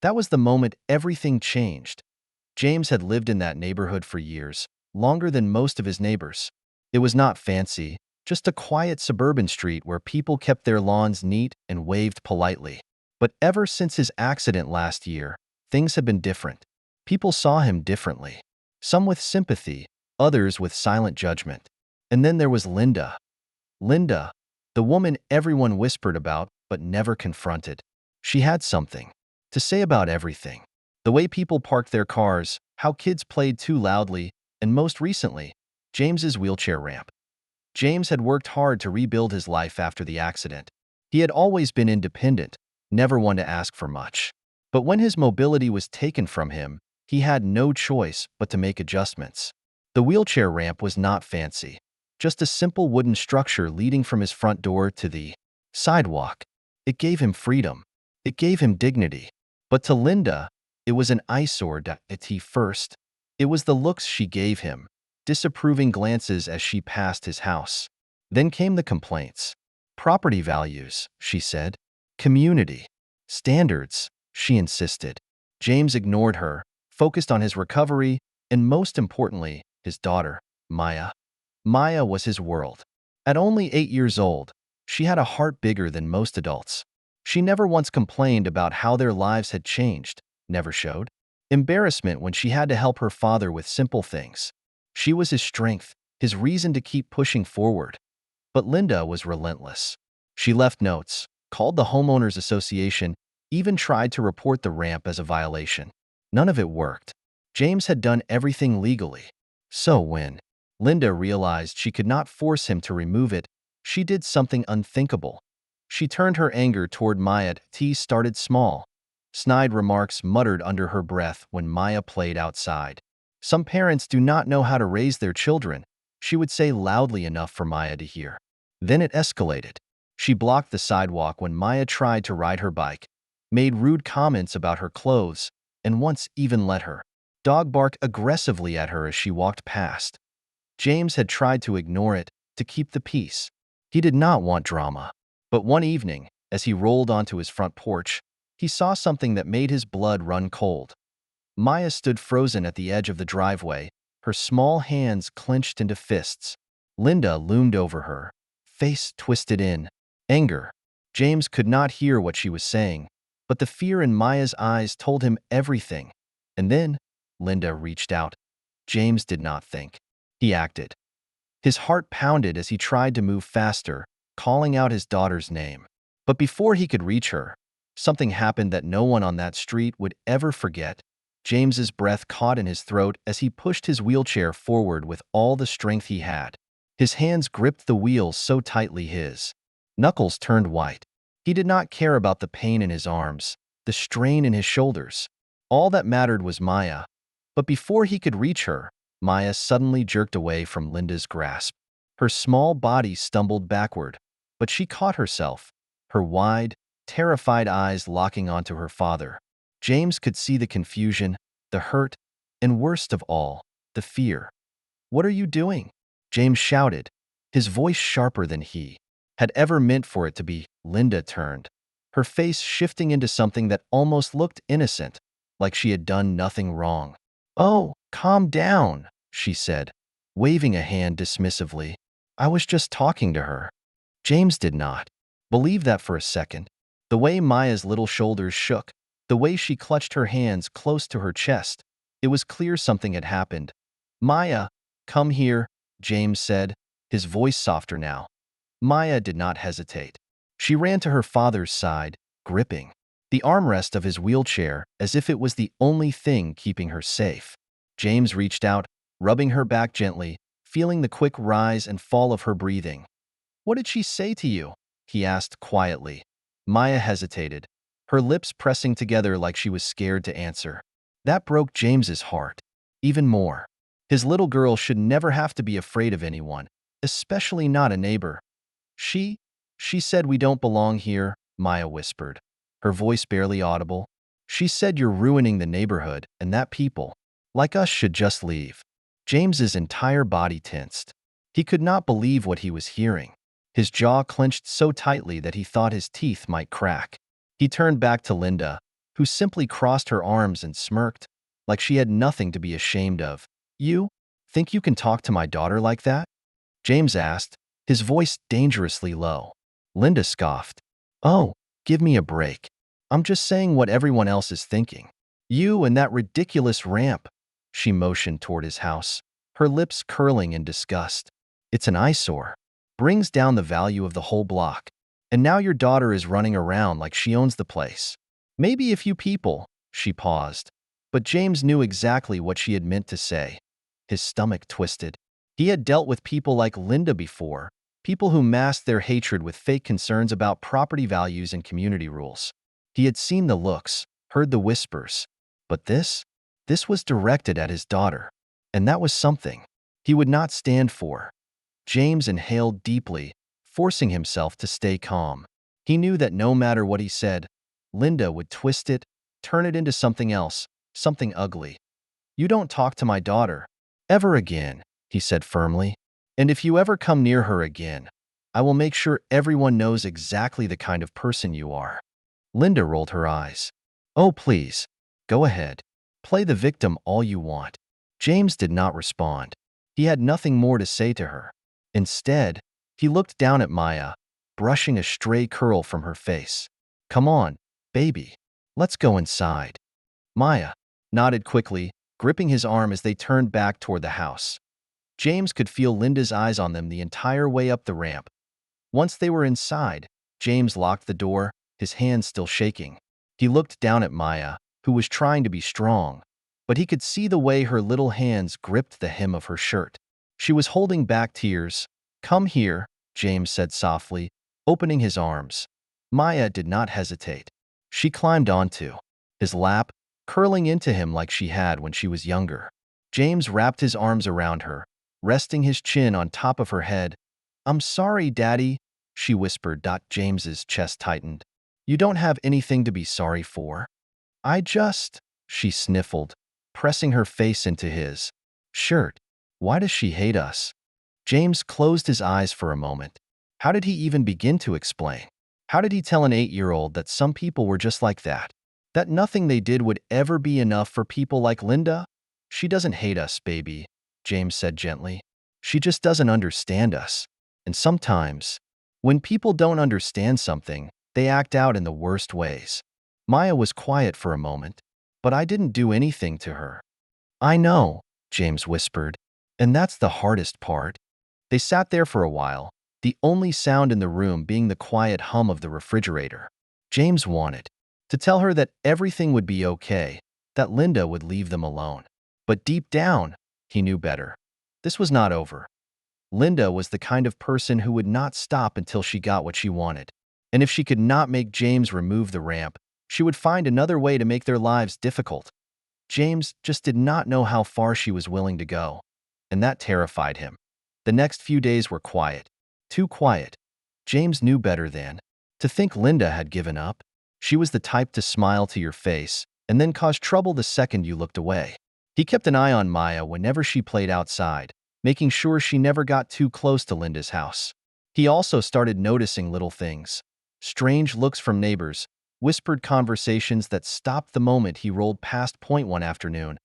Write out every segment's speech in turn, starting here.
That was the moment everything changed. James had lived in that neighborhood for years, longer than most of his neighbors. It was not fancy, just a quiet suburban street where people kept their lawns neat and waved politely. But ever since his accident last year, things had been different. People saw him differently. Some with sympathy, others with silent judgment. And then there was Linda. Linda, the woman everyone whispered about but never confronted. She had something to say about everything. The way people parked their cars, how kids played too loudly, and most recently, James's wheelchair ramp. James had worked hard to rebuild his life after the accident. He had always been independent, never one to ask for much. But when his mobility was taken from him, he had no choice but to make adjustments. The wheelchair ramp was not fancy, just a simple wooden structure leading from his front door to the sidewalk. It gave him freedom. It gave him dignity. But to Linda, it was an eyesore at first. It was the looks she gave him, disapproving glances as she passed his house. Then came the complaints. Property values, she said. Community. Standards, she insisted. James ignored her, focused on his recovery, and most importantly, his daughter, Maya. Maya was his world. At only 8 years old, she had a heart bigger than most adults. She never once complained about how their lives had changed, never showed embarrassment when she had to help her father with simple things. She was his strength, his reason to keep pushing forward. But Linda was relentless. She left notes, called the homeowners association, even tried to report the ramp as a violation. None of it worked. James had done everything legally. So when Linda realized she could not force him to remove it, she did something unthinkable. She turned her anger toward Maya. T started small. Snide remarks muttered under her breath when Maya played outside. Some parents do not know how to raise their children, she would say loudly enough for Maya to hear. Then it escalated. She blocked the sidewalk when Maya tried to ride her bike, made rude comments about her clothes, and once even let her dog bark aggressively at her as she walked past. James had tried to ignore it, to keep the peace. He did not want drama. But one evening, as he rolled onto his front porch, he saw something that made his blood run cold. Maya stood frozen at the edge of the driveway, her small hands clenched into fists. Linda loomed over her, face twisted in anger. James could not hear what she was saying, but the fear in Maya's eyes told him everything. And then, Linda reached out. James did not think. He acted. His heart pounded as he tried to move faster, calling out his daughter's name. But before he could reach her, something happened that no one on that street would ever forget. James's breath caught in his throat as he pushed his wheelchair forward with all the strength he had. His hands gripped the wheels so tightly his knuckles turned white. He did not care about the pain in his arms, the strain in his shoulders. All that mattered was Maya. But before he could reach her, Maya suddenly jerked away from Linda's grasp. Her small body stumbled backward, but she caught herself, her wide, terrified eyes locking onto her father. James could see the confusion, the hurt, and worst of all, the fear. "What are you doing?" James shouted, his voice sharper than he had ever meant for it to be. Linda turned, her face shifting into something that almost looked innocent, like she had done nothing wrong. "Oh, calm down," she said, waving a hand dismissively. "I was just talking to her." James did not believe that for a second. The way Maya's little shoulders shook, the way she clutched her hands close to her chest, it was clear something had happened. "Maya, come here," James said, his voice softer now. Maya did not hesitate. She ran to her father's side, gripping the armrest of his wheelchair as if it was the only thing keeping her safe. James reached out, rubbing her back gently, feeling the quick rise and fall of her breathing. "What did she say to you?" he asked quietly. Maya hesitated, her lips pressing together like she was scared to answer. That broke James's heart even more. His little girl should never have to be afraid of anyone, especially not a neighbor. She said we don't belong here," Maya whispered, her voice barely audible. "She said you're ruining the neighborhood and that people like us should just leave." James's entire body tensed. He could not believe what he was hearing. His jaw clenched so tightly that he thought his teeth might crack. He turned back to Linda, who simply crossed her arms and smirked, like she had nothing to be ashamed of. You think you can talk to my daughter like that? James asked, his voice dangerously low. Linda scoffed. Oh, give me a break. I'm just saying what everyone else is thinking. You and that ridiculous ramp. She motioned toward his house, her lips curling in disgust. It's an eyesore. Brings down the value of the whole block. And now your daughter is running around like she owns the place. Maybe a few people, she paused. But James knew exactly what she had meant to say. His stomach twisted. He had dealt with people like Linda before, people who masked their hatred with fake concerns about property values and community rules. He had seen the looks, heard the whispers. But this was directed at his daughter. And that was something he would not stand for. James inhaled deeply, forcing himself to stay calm. He knew that no matter what he said, Linda would twist it, turn it into something else, something ugly. You don't talk to my daughter. Ever again, he said firmly. And if you ever come near her again, I will make sure everyone knows exactly the kind of person you are. Linda rolled her eyes. Oh, please. Go ahead. Play the victim all you want. James did not respond. He had nothing more to say to her. Instead, he looked down at Maya, brushing a stray curl from her face. Come on, baby. Let's go inside. Maya nodded quickly, gripping his arm as they turned back toward the house. James could feel Linda's eyes on them the entire way up the ramp. Once they were inside, James locked the door, his hands still shaking. He looked down at Maya, who was trying to be strong, but he could see the way her little hands gripped the hem of her shirt. She was holding back tears. Come here, James said softly, opening his arms. Maya did not hesitate. She climbed onto his lap, curling into him like she had when she was younger. James wrapped his arms around her, resting his chin on top of her head. I'm sorry, Daddy, she whispered. James's chest tightened. You don't have anything to be sorry for. She sniffled, pressing her face into his shirt. Why does she hate us? James closed his eyes for a moment. How did he even begin to explain? How did he tell an 8-year-old that some people were just like that? That nothing they did would ever be enough for people like Linda? She doesn't hate us, baby, James said gently. She just doesn't understand us. And sometimes, when people don't understand something, they act out in the worst ways. Maya was quiet for a moment, but I didn't do anything to her. I know, James whispered, and that's the hardest part. They sat there for a while, the only sound in the room being the quiet hum of the refrigerator. James wanted to tell her that everything would be okay, that Linda would leave them alone. But deep down, he knew better. This was not over. Linda was the kind of person who would not stop until she got what she wanted. And if she could not make James remove the ramp, she would find another way to make their lives difficult. James just did not know how far she was willing to go, and that terrified him. The next few days were quiet. Too quiet. James knew better than to think Linda had given up. She was the type to smile to your face and then cause trouble the second you looked away. He kept an eye on Maya whenever she played outside, making sure she never got too close to Linda's house. He also started noticing little things. Strange looks from neighbors, whispered conversations that stopped the moment he rolled past Point one afternoon.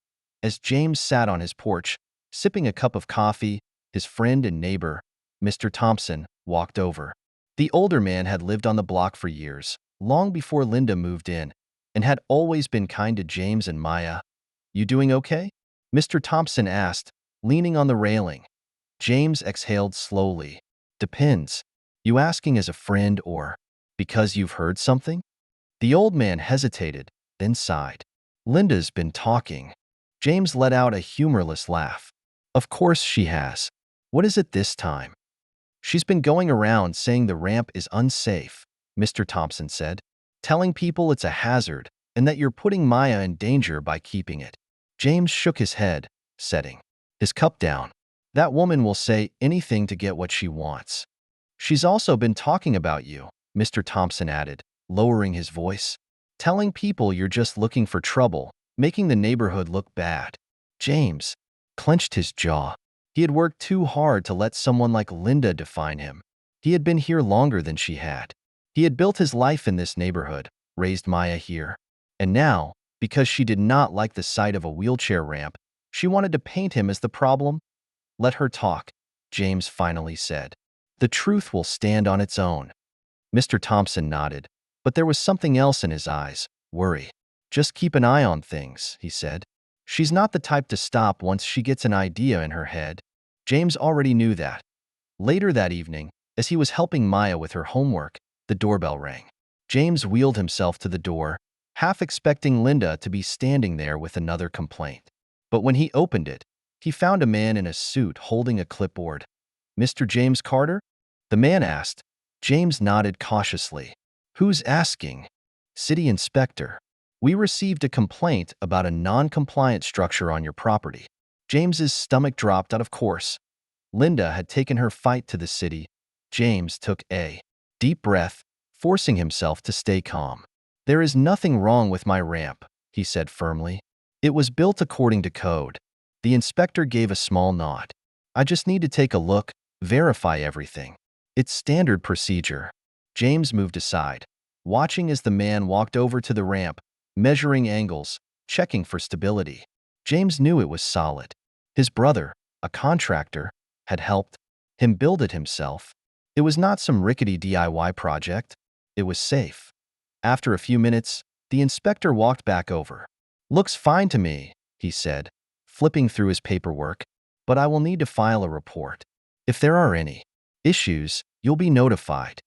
As James sat on his porch, sipping a cup of coffee, his friend and neighbor, Mr. Thompson, walked over. The older man had lived on the block for years, long before Linda moved in, and had always been kind to James and Maya. You doing okay? Mr. Thompson asked, leaning on the railing. James exhaled slowly. Depends. You asking as a friend or because you've heard something? The old man hesitated, then sighed. Linda's been talking. James let out a humorless laugh. Of course she has. What is it this time? She's been going around saying the ramp is unsafe, Mr. Thompson said, telling people it's a hazard and that you're putting Maya in danger by keeping it. James shook his head, setting his cup down. That woman will say anything to get what she wants. She's also been talking about you, Mr. Thompson added, lowering his voice, telling people you're just looking for trouble, making the neighborhood look bad. James clenched his jaw. He had worked too hard to let someone like Linda define him. He had been here longer than she had. He had built his life in this neighborhood, raised Maya here. And now, because she did not like the sight of a wheelchair ramp, she wanted to paint him as the problem. Let her talk, James finally said. The truth will stand on its own. Mr. Thompson nodded, but there was something else in his eyes, worry. Just keep an eye on things, he said. She's not the type to stop once she gets an idea in her head. James already knew that. Later that evening, as he was helping Maya with her homework, the doorbell rang. James wheeled himself to the door, half expecting Linda to be standing there with another complaint. But when he opened it, he found a man in a suit holding a clipboard. Mr. James Carter? The man asked. James nodded cautiously. Who's asking? City Inspector. We received a complaint about a non-compliant structure on your property. James's stomach dropped out of course. Linda had taken her fight to the city. James took a deep breath, forcing himself to stay calm. There is nothing wrong with my ramp, he said firmly. It was built according to code. The inspector gave a small nod. I just need to take a look, verify everything. It's standard procedure. James moved aside, watching as the man walked over to the ramp, measuring angles, checking for stability. James knew it was solid. His brother, a contractor, had helped him build it himself. It was not some rickety DIY project. It was safe. After a few minutes, the inspector walked back over. Looks fine to me, he said, flipping through his paperwork, but I will need to file a report. If there are any issues, you'll be notified.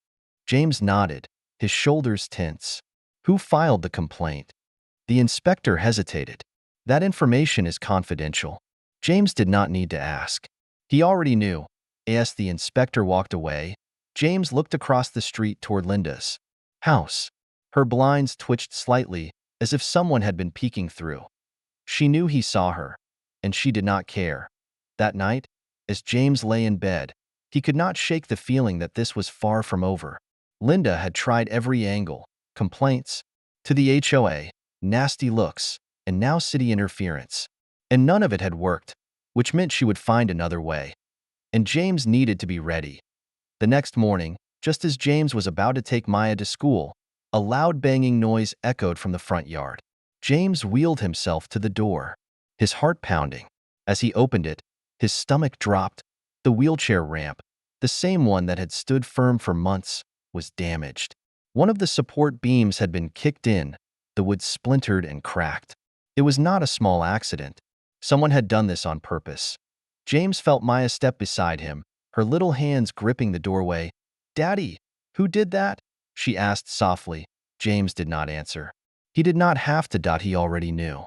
James nodded, his shoulders tense. Who filed the complaint? The inspector hesitated. That information is confidential. James did not need to ask. He already knew. As the inspector walked away, James looked across the street toward Linda's house. Her blinds twitched slightly, as if someone had been peeking through. She knew he saw her, and she did not care. That night, as James lay in bed, he could not shake the feeling that this was far from over. Linda had tried every angle, complaints, to the HOA, nasty looks, and now city interference. And none of it had worked, which meant she would find another way. And James needed to be ready. The next morning, just as James was about to take Maya to school, a loud banging noise echoed from the front yard. James wheeled himself to the door, his heart pounding. As he opened it, his stomach dropped. The wheelchair ramp, the same one that had stood firm for months, was damaged. One of the support beams had been kicked in, the wood splintered and cracked. It was not a small accident. Someone had done this on purpose. James felt Maya step beside him, her little hands gripping the doorway. "Daddy, who did that?" she asked softly. James did not answer. He did not have to. He already knew.